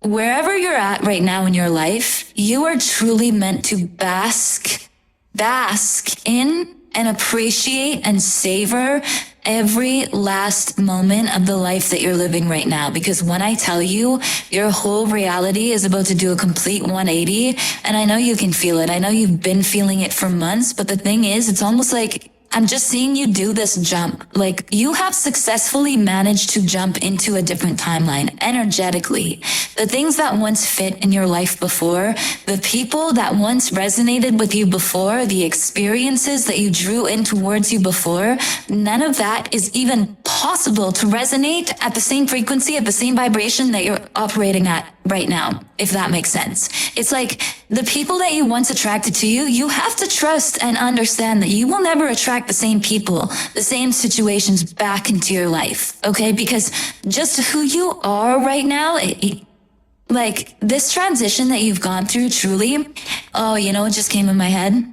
Wherever you're at right now in your life, you are truly meant to bask in and appreciate and savor every last moment of the life that you're living right now. Because when I tell you, your whole reality is about to do a complete 180, and I know you can feel it. I know you've been feeling it for months, but the thing is, it's almost like I'm just seeing you do this jump. Like, you have successfully managed to jump into a different timeline energetically. The things that once fit in your life before, the people that once resonated with you before, the experiences that you drew in towards you before, none of that is even possible to resonate at the same frequency, at the same vibration that you're operating at right now, if that makes sense. It's like the people that you once attracted to you, you have to trust and understand that you will never attract the same people, the same situations back into your life, okay? Because just who you are right now, like this transition that you've gone through truly, oh, you know what just came in my head?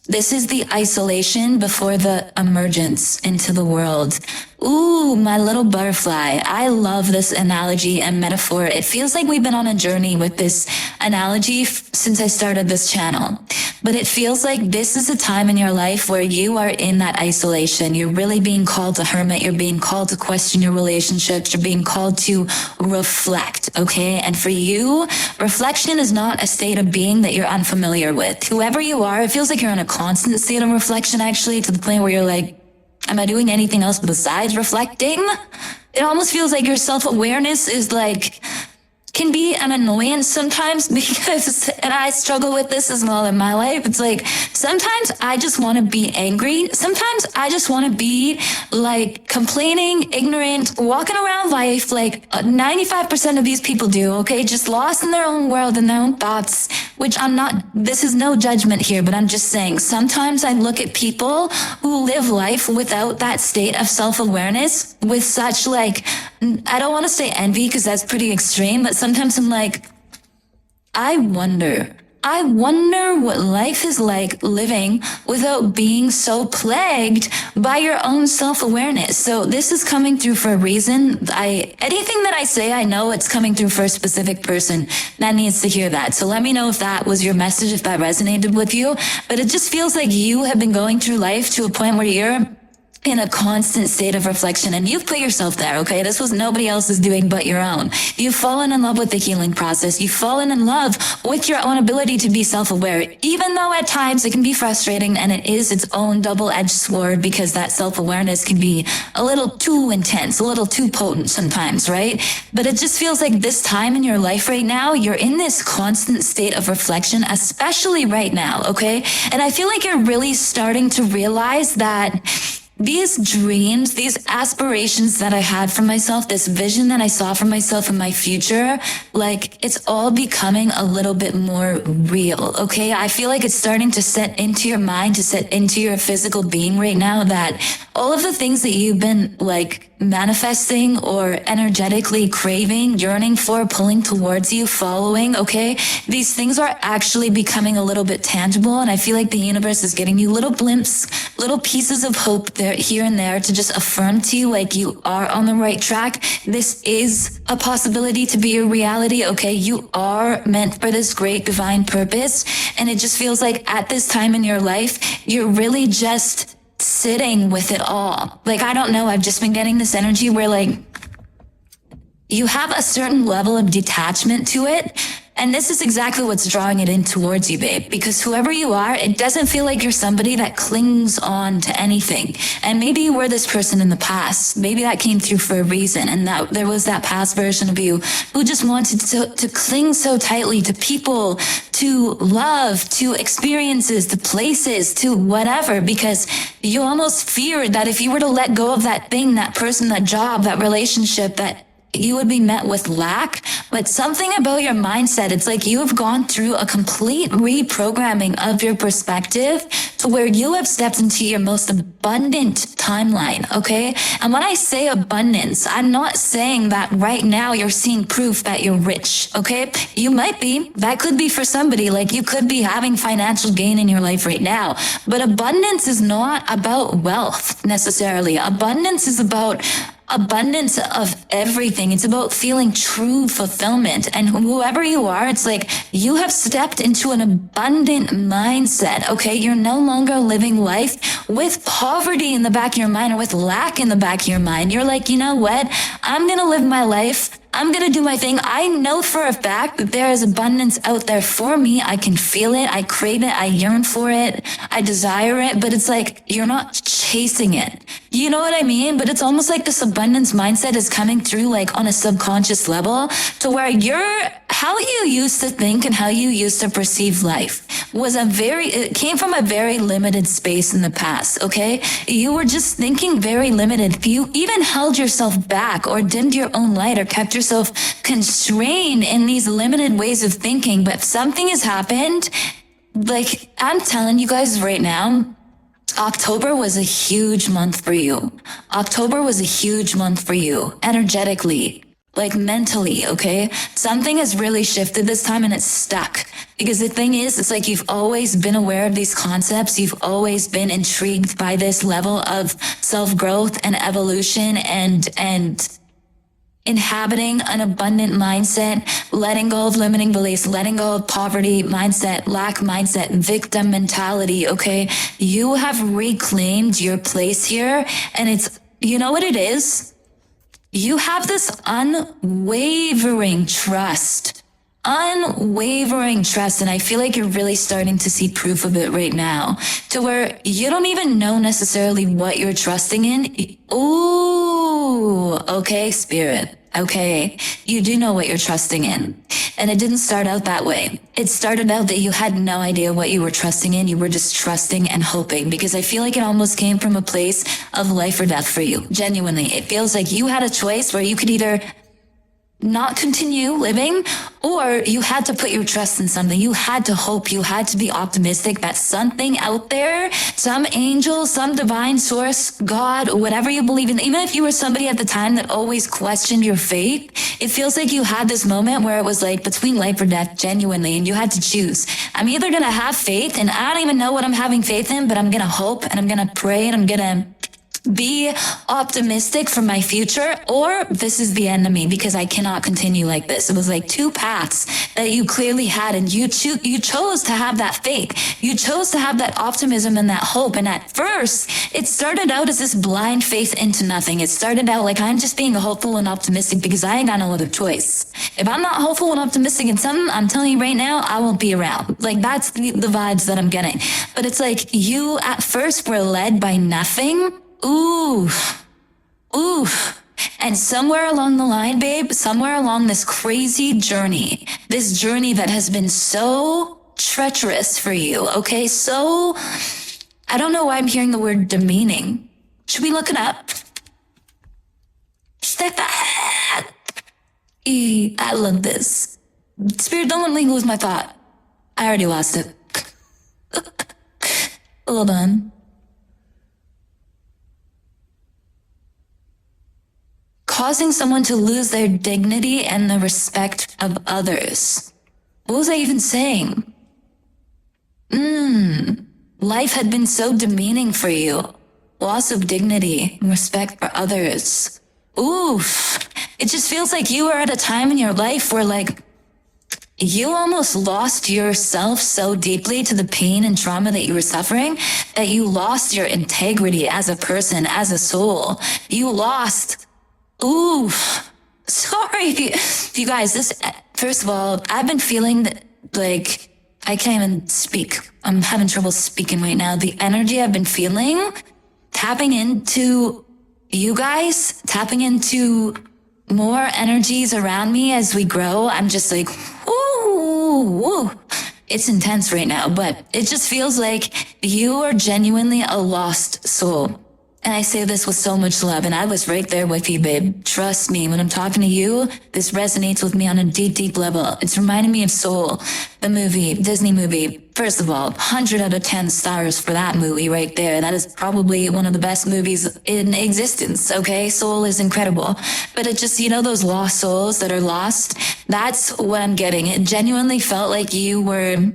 This is the isolation before the emergence into the world. Ooh, my little butterfly. I love this analogy and metaphor. It feels like we've been on a journey with this analogy since I started this channel. But it feels like this is a time in your life where you are in that isolation. You're really being called to hermit. You're being called to question your relationships. You're being called to reflect, okay? And for you, reflection is not a state of being that you're unfamiliar with. Whoever you are, it feels like you're in a constant state of reflection, actually, to the point where you're like, am I doing anything else besides reflecting? It almost feels like your self-awareness is like, can be an annoyance sometimes because, and I struggle with this as well in my life. It's like, sometimes I just want to be angry. Sometimes I just want to be like complaining, ignorant, walking around life like 95% of these people do, okay? Just lost in their own world and their own thoughts, which I'm not, this is no judgment here, but I'm just saying, sometimes I look at people who live life without that state of self-awareness with such like, I don't want to say envy because that's pretty extreme, but sometimes I'm like, I wonder what life is like living without being so plagued by your own self-awareness. So this is coming through for a reason. Anything that I say, I know it's coming through for a specific person that needs to hear that. So let me know if that was your message, if that resonated with you. But it just feels like you have been going through life to a point where you're in a constant state of reflection, and you've put yourself there, okay? This was nobody else's doing but your own. You've fallen in love with the healing process. You've fallen in love with your own ability to be self-aware, even though at times it can be frustrating and it is its own double-edged sword because that self-awareness can be a little too intense, a little too potent sometimes, right? But it just feels like this time in your life right now, you're in this constant state of reflection, especially right now, okay? And I feel like you're really starting to realize that these dreams, these aspirations that I had for myself, this vision that I saw for myself in my future, like it's all becoming a little bit more real, okay? I feel like it's starting to set into your mind, to set into your physical being right now that all of the things that you've been like manifesting or energetically craving, yearning for, pulling towards you, following, okay? These things are actually becoming a little bit tangible, and I feel like the universe is getting you little blimps, little pieces of hope there, here and there, to just affirm to you like you are on the right track. This is a possibility to be a reality, okay? You are meant for this great divine purpose, and it just feels like at this time in your life, you're really just sitting with it all. Like, I don't know, I've just been getting this energy where like you have a certain level of detachment to it. And this is exactly what's drawing it in towards you, babe. Because whoever you are, it doesn't feel like you're somebody that clings on to anything. And maybe you were this person in the past. Maybe that came through for a reason. And that there was that past version of you who just wanted to cling so tightly to people, to love, to experiences, to places, to whatever. Because you almost feared that if you were to let go of that thing, that person, that job, that relationship, that you would be met with lack. But something about your mindset, it's like you have gone through a complete reprogramming of your perspective to where you have stepped into your most abundant timeline, okay? And when I say abundance, I'm not saying that right now you're seeing proof that you're rich, okay? You might be. That could be for somebody. Like, you could be having financial gain in your life right now. But abundance is not about wealth necessarily. Abundance is about abundance of everything. It's about feeling true fulfillment. And whoever you are, it's like you have stepped into an abundant mindset, okay? You're no longer living life with poverty in the back of your mind or with lack in the back of your mind. You're like, you know what? I'm gonna live my life. I'm gonna do my thing. I know for a fact that there is abundance out there for me. I can feel it. I crave it. I yearn for it. I desire it. But it's like, you're not chasing it. You know what I mean? But it's almost like this abundance mindset is coming through like on a subconscious level to where how you used to think and how you used to perceive life was it came from a very limited space in the past, okay? You were just thinking very limited. You even held yourself back or dimmed your own light or kept yourself constrained in these limited ways of thinking. But something has happened. Like, I'm telling you guys right now, October was a huge month for you. October was a huge month for you, energetically, like mentally, okay? Something has really shifted this time and it's stuck. Because the thing is, it's like you've always been aware of these concepts. You've always been intrigued by this level of self-growth and evolution and inhabiting an abundant mindset, letting go of limiting beliefs, letting go of poverty mindset, lack mindset, victim mentality, okay? You have reclaimed your place here, and it's, you know what it is? You have this unwavering trust, and I feel like you're really starting to see proof of it right now, to where you don't even know necessarily what you're trusting in. Ooh, okay, spirit. Okay, you do know what you're trusting in. And it didn't start out that way. It started out that you had no idea what you were trusting in. You were just trusting and hoping, because I feel like it almost came from a place of life or death for you. Genuinely, it feels like you had a choice where you could either not continue living, or you had to put your trust in something. You had to hope, you had to be optimistic that something out there, some angel, some divine source, God, whatever you believe in, even if you were somebody at the time that always questioned your faith, it feels like you had this moment where it was like between life or death, genuinely, and you had to choose. I'm either gonna have faith, and I don't even know what I'm having faith in, but I'm gonna hope, and I'm gonna pray, and I'm gonna be optimistic for my future, or this is the end of me because I cannot continue like this. It was like two paths that you clearly had, and you chose to have that faith. You chose to have that optimism and that hope. And at first, it started out as this blind faith into nothing. It started out like, I'm just being hopeful and optimistic because I ain't got no other choice. If I'm not hopeful and optimistic in something, I'm telling you right now, I won't be around. Like, that's the vibes that I'm getting. But it's like you at first were led by nothing. Ooh. And somewhere along the line, babe, somewhere along this crazy journey, this journey that has been so treacherous for you, okay? So, I don't know why I'm hearing the word demeaning. Should we look it up? I love this. Spirit, don't let me lose my thought. I already lost it. Hold on. Causing someone to lose their dignity and the respect of others. What was I even saying? Life had been so demeaning for you. Loss of dignity and respect for others. Oof. It just feels like you were at a time in your life where, like, you almost lost yourself so deeply to the pain and trauma that you were suffering that you lost your integrity as a person, as a soul. You lost... Ooh, sorry. You guys, first of all, I've been feeling that, like, I can't even speak. I'm having trouble speaking right now. The energy I've been feeling, tapping into you guys, tapping into more energies around me as we grow. I'm just like, ooh. It's intense right now, but it just feels like you are genuinely a lost soul. And I say this with so much love, and I was right there with you, babe. Trust me, when I'm talking to you, this resonates with me on a deep, deep level. It's reminding me of Soul, the movie, Disney movie. First of all, 100 out of 10 stars for that movie right there. That is probably one of the best movies in existence, okay? Soul is incredible. But it just, you know, those lost souls that are lost, that's what I'm getting. It genuinely felt like you were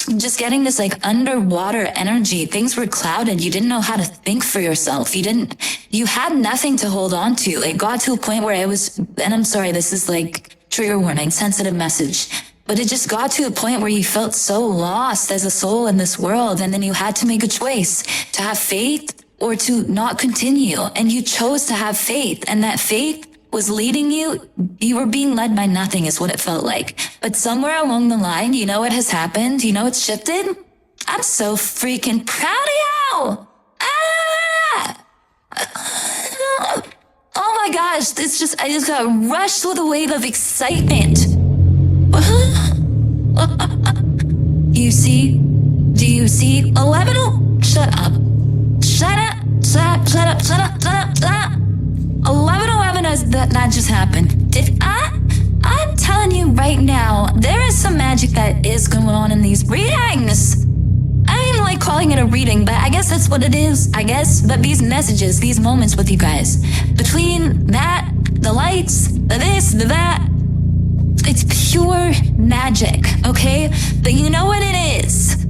just getting this like underwater energy. Things were clouded. You didn't know how to think for yourself. You had nothing to hold on to. It got to a point where and I'm sorry, this is like trigger warning, sensitive message. But it just got to a point where you felt so lost as a soul in this world. And then you had to make a choice to have faith or to not continue. And you chose to have faith. And that faith was leading you. You were being led by nothing is what it felt like. But somewhere along the line, you know what has happened? You know it's shifted? I'm so freaking proud of you. Oh my gosh, I just got rushed with a wave of excitement. Do you see? 11, shut up. Shut up. 11 has that just happened. I'm telling you right now, there is some magic that is going on in these readings. I don't even like calling it a reading, but I guess that's what it is. I guess, but these messages, these moments with you guys, between that, the lights, the this, the that, it's pure magic, okay? But you know what it is?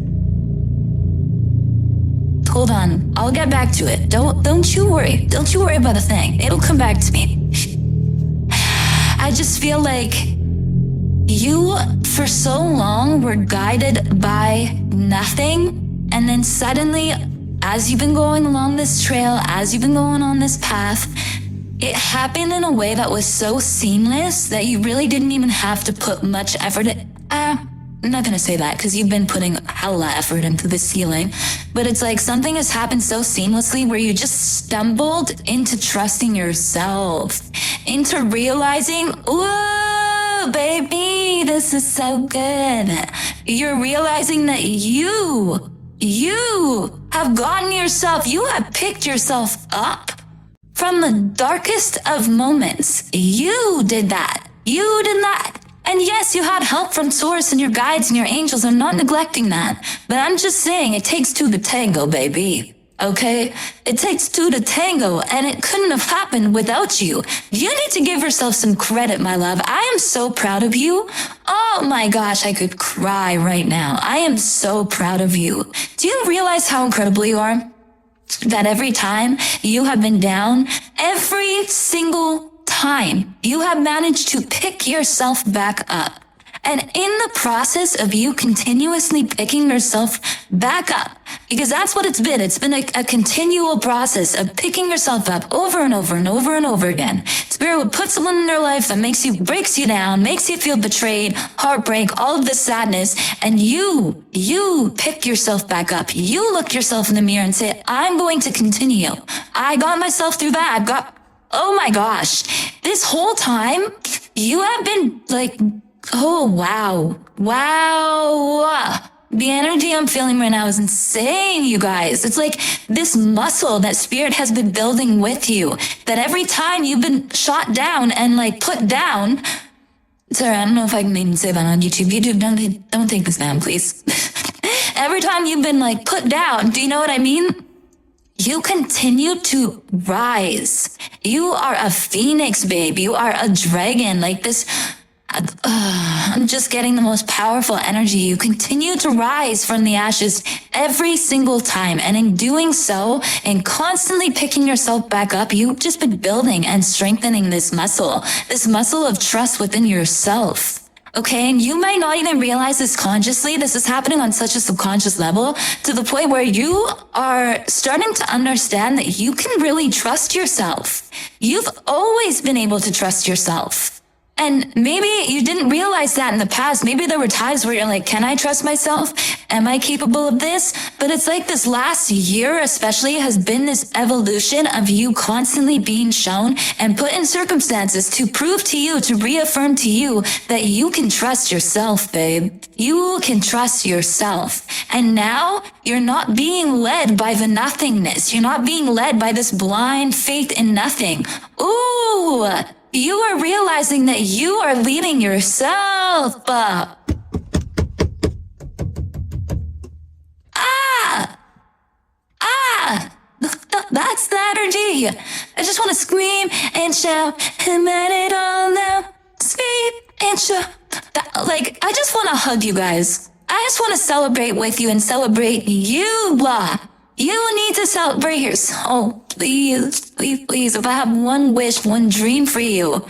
Hold on, I'll get back to it. Don't you worry. Don't you worry about a thing. It'll come back to me. I just feel like you, for so long, were guided by nothing. And then suddenly, as you've been going along this trail, as you've been going on this path, it happened in a way that was so seamless that you really didn't even have to put much effort. I'm not gonna say that because you've been putting hella effort into this healing, but it's like something has happened so seamlessly where you just stumbled into trusting yourself, into realizing, ooh, baby, this is so good. You're realizing that you have gotten yourself, you have picked yourself up from the darkest of moments. You did that. You did that. And yes, you had help from Source and your guides and your angels. I'm not neglecting that. But I'm just saying it takes two to tango, baby. Okay? It takes two to tango, and it couldn't have happened without you. You need to give yourself some credit, my love. I am so proud of you. Oh my gosh, I could cry right now. I am so proud of you. Do you realize how incredible you are? That every time you have been down, every single time you have managed to pick yourself back up. And in the process of you continuously picking yourself back up, because that's what it's been a continual process of picking yourself up over and over and over and over again. Spirit would put someone in their life that breaks you down, makes you feel betrayed, heartbreak, all of this sadness, and you pick yourself back up. You look yourself in the mirror and say, I'm going to continue. I got myself through that. Oh my gosh, this whole time you have been like, oh wow. The energy I'm feeling right now is insane, you guys. It's like this muscle that Spirit has been building with you, that every time you've been shot down and like put down. Sorry, I don't know if I can even say that on YouTube. YouTube, don't take this down, please. Every time you've been like put down, do you know what I mean? You continue to rise. You are a phoenix, babe. You are a dragon. Like this, I'm just getting the most powerful energy. You continue to rise from the ashes every single time. And in doing so, and constantly picking yourself back up, you've just been building and strengthening this muscle of trust within yourself. Okay, and you might not even realize this consciously. This is happening on such a subconscious level to the point where you are starting to understand that you can really trust yourself. You've always been able to trust yourself. And maybe you didn't realize that in the past. Maybe there were times where you're like, can I trust myself? Am I capable of this? But it's like this last year especially has been this evolution of you constantly being shown and put in circumstances to prove to you, to reaffirm to you that you can trust yourself, babe. You can trust yourself. And now you're not being led by the nothingness. You're not being led by this blind faith in nothing. Ooh! You are realizing that you are leading yourself up. That's the energy. I just want to scream and shout and let it all out. Scream and shout. I just want to hug you guys. I just want to celebrate with you and celebrate you. You need to celebrate your soul. Please, please, please. If I have one wish, one dream for you,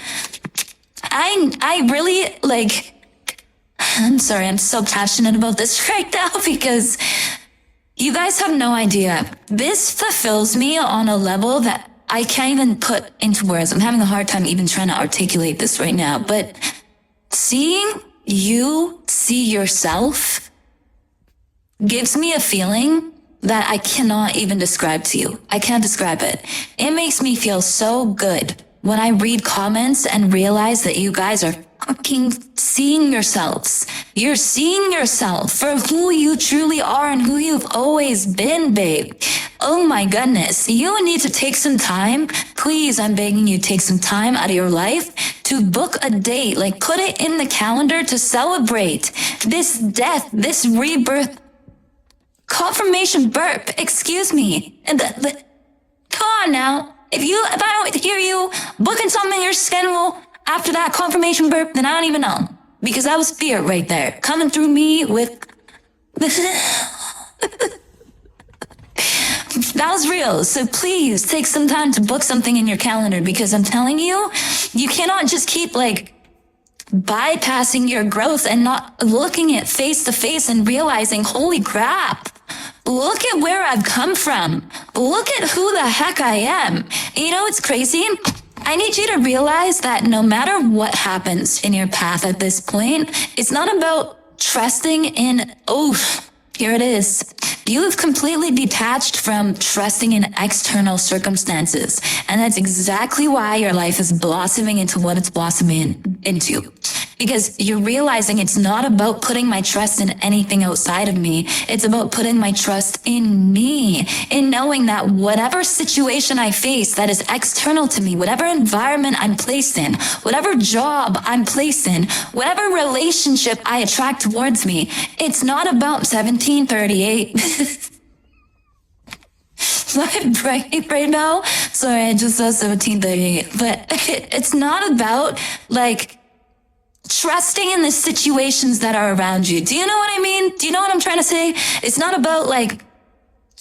I really, like, I'm sorry, I'm so passionate about this right now because you guys have no idea. This fulfills me on a level that I can't even put into words. I'm having a hard time even trying to articulate this right now. But seeing you see yourself gives me a feeling that I cannot even describe to you. I can't describe it. It makes me feel so good when I read comments and realize that you guys are fucking seeing yourselves. You're seeing yourself for who you truly are and who you've always been, babe. Oh my goodness. You need to take some time. Please, I'm begging you, take some time out of your life to book a date. Like, put it in the calendar to celebrate this death, this rebirth, confirmation burp. Excuse me. And come on now. If I don't hear you booking something in your schedule after that confirmation burp, then I don't even know. Because that was fear right there. Coming through me with... That was real. So please take some time to book something in your calendar because I'm telling you, you cannot just keep like bypassing your growth and not looking at face to face and realizing, holy crap. Look at where I've come from. Look at who the heck I am. You know, it's crazy. I need you to realize that no matter what happens in your path at this point, it's not about trusting in, here it is. You have completely detached from trusting in external circumstances. And that's exactly why your life is blossoming into what it's blossoming into. Because you're realizing it's not about putting my trust in anything outside of me. It's about putting my trust in me, in knowing that whatever situation I face that is external to me, whatever environment I'm placed in, whatever job I'm placed in, whatever relationship I attract towards me, it's not about 1738. right now. Sorry, I just said 1738. But it's not about like trusting in the situations that are around you. Do you know what I mean? Do you know what I'm trying to say? It's not about like,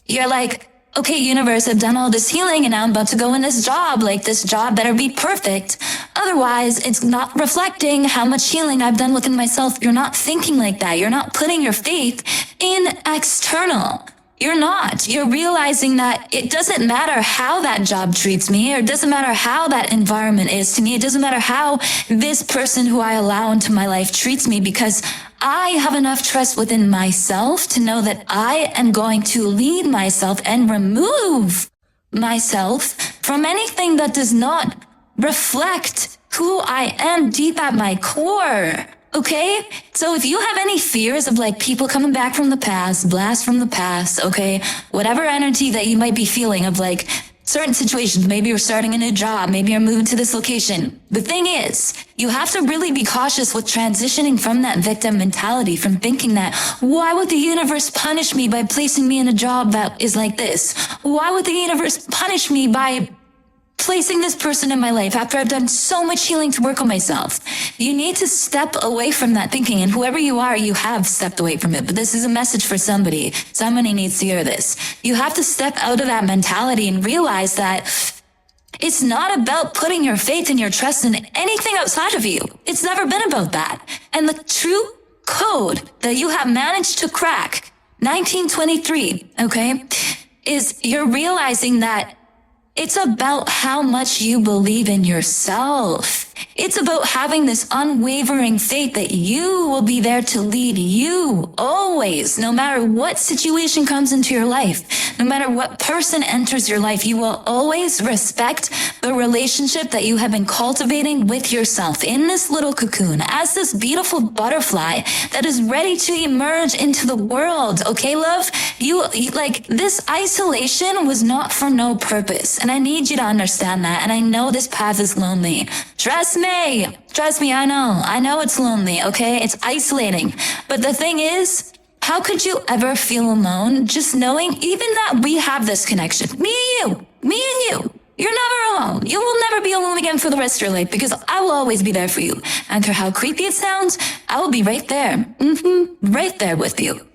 you're like, okay, universe, I've done all this healing and now I'm about to go in this job. Like, this job better be perfect. Otherwise, it's not reflecting how much healing I've done within myself. You're not thinking like that. You're not putting your faith in external. You're not. You're realizing that it doesn't matter how that job treats me, or it doesn't matter how that environment is to me. It doesn't matter how this person who I allow into my life treats me, because I have enough trust within myself to know that I am going to lead myself and remove myself from anything that does not reflect who I am deep at my core. Okay? So if you have any fears of like people coming back from the past, blast from the past, okay? Whatever energy that you might be feeling of like certain situations, maybe you're starting a new job, maybe you're moving to this location. The thing is, you have to really be cautious with transitioning from that victim mentality, from thinking that, why would the universe punish me by placing me in a job that is like this? Why would the universe punish me by placing this person in my life after I've done so much healing to work on myself? You need to step away from that thinking, and whoever you are, you have stepped away from it. But this is a message for somebody. Somebody needs to hear this. You have to step out of that mentality and realize that it's not about putting your faith and your trust in anything outside of you. It's never been about that. And the true code that you have managed to crack, 1923, okay, is you're realizing that it's about how much you believe in yourself. It's about having this unwavering faith that you will be there to lead you always, no matter what situation comes into your life, no matter what person enters your life. You will always respect the relationship that you have been cultivating with yourself in this little cocoon as this beautiful butterfly that is ready to emerge into the world. Okay, love? You like, this isolation was not for no purpose. And I need you to understand that. And I know this path is lonely. Trust me, I know it's lonely, okay? It's isolating. But the thing is, how could you ever feel alone just knowing even that we have this connection? Me and you. You're never alone. You will never be alone again for the rest of your life because I will always be there for you. I don't care how creepy it sounds, I will be right there. Right there with you.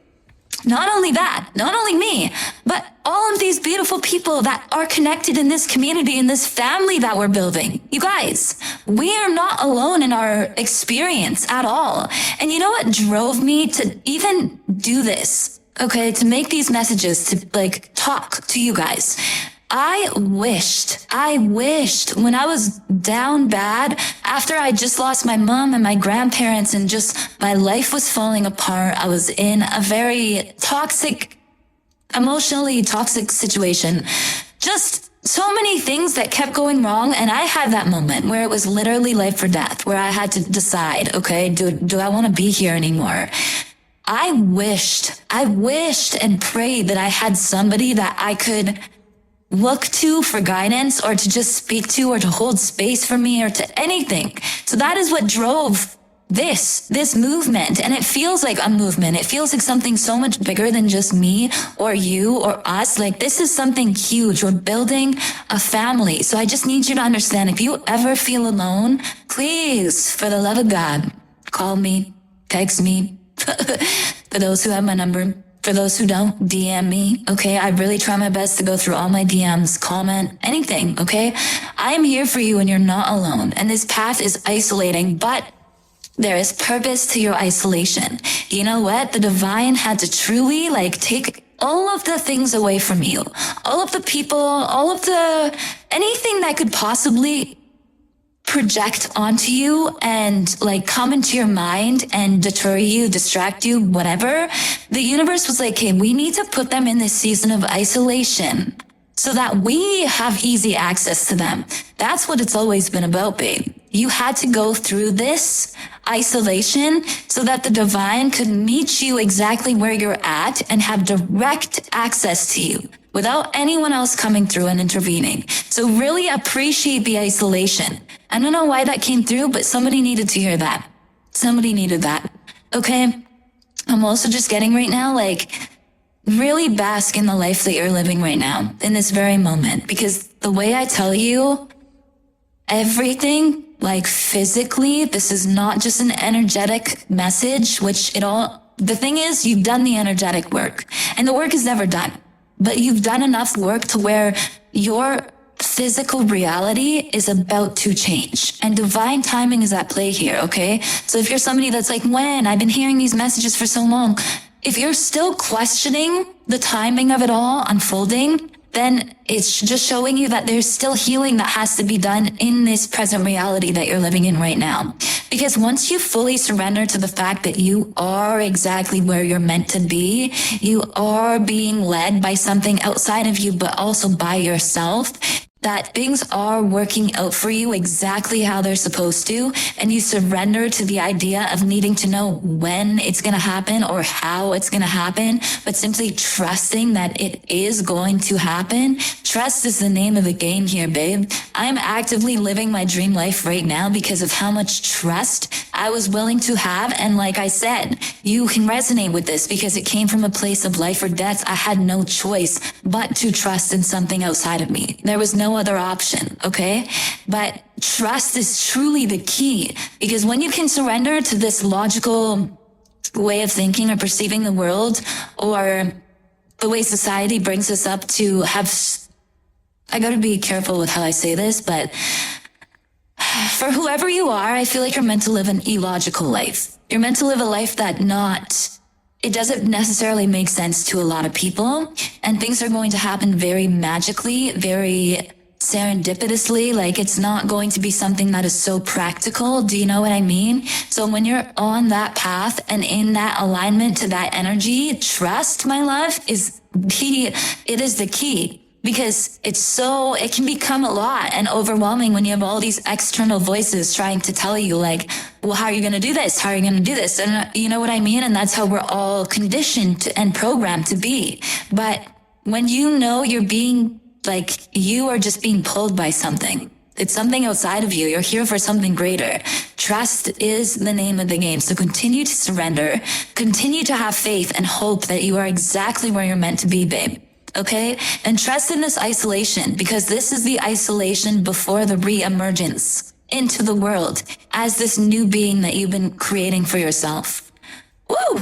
Not only that, not only me, but all of these beautiful people that are connected in this community, in this family that we're building. You guys, we are not alone in our experience at all. And you know what drove me to even do this? Okay, to make these messages, to like talk to you guys. I wished when I was down bad, after I just lost my mom and my grandparents and just my life was falling apart, I was in a very toxic, emotionally toxic situation. Just so many things that kept going wrong. And I had that moment where it was literally life or death, where I had to decide, okay, do I want to be here anymore? I wished and prayed that I had somebody that I could look to for guidance or to just speak to or to hold space for me or to anything. So that is what drove this movement. And it feels like a movement. It feels like something so much bigger than just me or you or us. Like this is something huge. We're building a family. So I just need you to understand, if you ever feel alone, please, for the love of God, call me, text me. For those who have my number, for those who don't, DM me, okay? I really try my best to go through all my DMs, comment, anything, okay? I'm here for you and you're not alone. And this path is isolating, but there is purpose to your isolation. You know what? The divine had to truly take all of the things away from you. All of the people, anything that could possibly project onto you and come into your mind and deter you, distract you, whatever. The universe was like, hey, we need to put them in this season of isolation so that we have easy access to them. That's what it's always been about, babe. You had to go through this isolation so that the divine could meet you exactly where you're at and have direct access to you without anyone else coming through and intervening. So really appreciate the isolation. I don't know why that came through, but somebody needed to hear that. Somebody needed that. Okay? I'm also just getting right now, really bask in the life that you're living right now, in this very moment. Because the way I tell you, everything, physically, this is not just an energetic message, the thing is, you've done the energetic work. And the work is never done. But you've done enough work to where your physical reality is about to change. And divine timing is at play here, okay? So if you're somebody that's like, when? I've been hearing these messages for so long. If you're still questioning the timing of it all unfolding, then it's just showing you that there's still healing that has to be done in this present reality that you're living in right now. Because once you fully surrender to the fact that you are exactly where you're meant to be, you are being led by something outside of you, but also by yourself, that things are working out for you exactly how they're supposed to, and you surrender to the idea of needing to know when it's going to happen or how it's going to happen, but simply trusting that it is going to happen. Trust is the name of the game here, babe. I'm actively living my dream life right now because of how much trust I was willing to have. And like I said, you can resonate with this because it came from a place of life or death. I had no choice but to trust in something outside of me. There was no other option, okay? But trust is truly the key, because when you can surrender to this logical way of thinking or perceiving the world, or the way society brings us up to have, I gotta be careful with how I say this, but for whoever you are, I feel like you're meant to live an illogical life. You're meant to live a life that it doesn't necessarily make sense to a lot of people, and things are going to happen very magically, very serendipitously. It's not going to be something that is so practical. Do you know what I mean? So when you're on that path and in that alignment to that energy, trust, my love, is key. It is the key. Because it can become a lot and overwhelming when you have all these external voices trying to tell you well, how are you going to do this? How are you going to do this? And you know what I mean? And that's how we're all conditioned and programmed to be. But when you know you're being you are just being pulled by something. It's something outside of you. You're here for something greater. Trust is the name of the game. So continue to surrender. Continue to have faith and hope that you are exactly where you're meant to be, babe. okay? And trust in this isolation, because this is the isolation before the re-emergence into the world as this new being that you've been creating for yourself. Woo!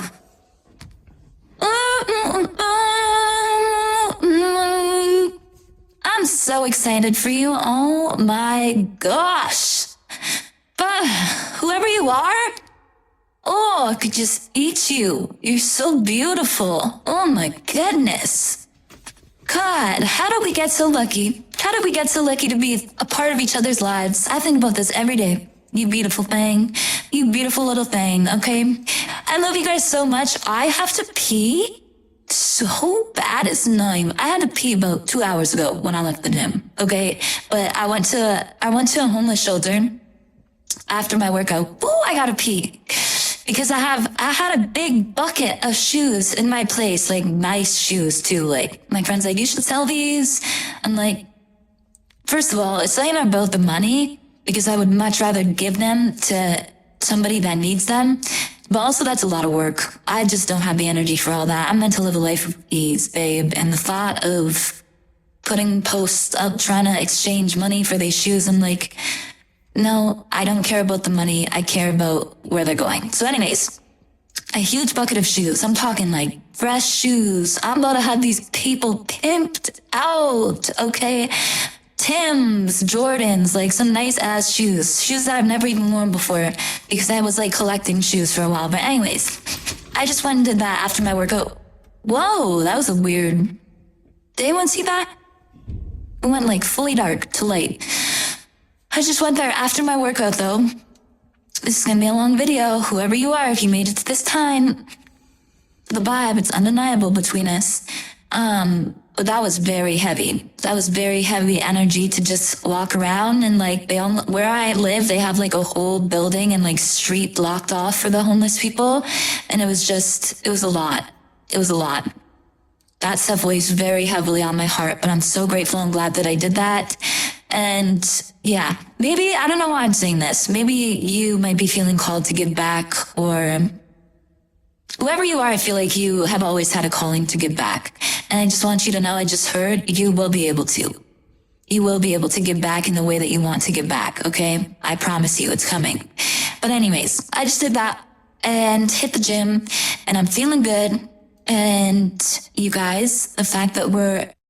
I'm so excited for you. Oh my gosh. But whoever you are, oh, I could just eat you. You're so beautiful. Oh my goodness. God, how did we get so lucky? How did we get so lucky to be a part of each other's lives? I think about this every day. You beautiful thing. You beautiful little thing, okay? I love you guys so much. I have to pee so bad. It's not even, I had to pee about 2 hours ago when I left the gym, okay? But I went to a homeless shelter after my workout. Ooh, I gotta pee. Because I had a big bucket of shoes in my place, like nice shoes too. Like my friend's like, you should sell these. I'm like, first of all, it's not even about the money, because I would much rather give them to somebody that needs them. But also that's a lot of work. I just don't have the energy for all that. I'm meant to live a life of ease, babe. And the thought of putting posts up trying to exchange money for these shoes, I'm like, no, I don't care about the money. I care about where they're going. So anyways, a huge bucket of shoes. I'm talking like fresh shoes. I'm about to have these people pimped out, okay? Tim's, Jordans, like some nice ass shoes. Shoes that I've never even worn before, because I was like collecting shoes for a while. But anyways, I just went and did that after my workout. Whoa, that was a weird... Did anyone see that? It went like fully dark to light. I just went there after my workout though. This is gonna be a long video. Whoever you are, if you made it to this time, the vibe, it's undeniable between us. But that was very heavy. That was very heavy energy to just walk around, and like where I live, they have like a whole building and like street blocked off for the homeless people. And it was a lot. It was a lot. That stuff weighs very heavily on my heart, but I'm so grateful and glad that I did that. And yeah, maybe, I don't know why I'm saying this. Maybe you might be feeling called to give back, or whoever you are, I feel like you have always had a calling to give back. And I just want you to know, I just heard, you will be able to. You will be able to give back in the way that you want to give back, okay? I promise you, it's coming. But anyways, I just did that and hit the gym, and I'm feeling good. And you guys, the fact that we're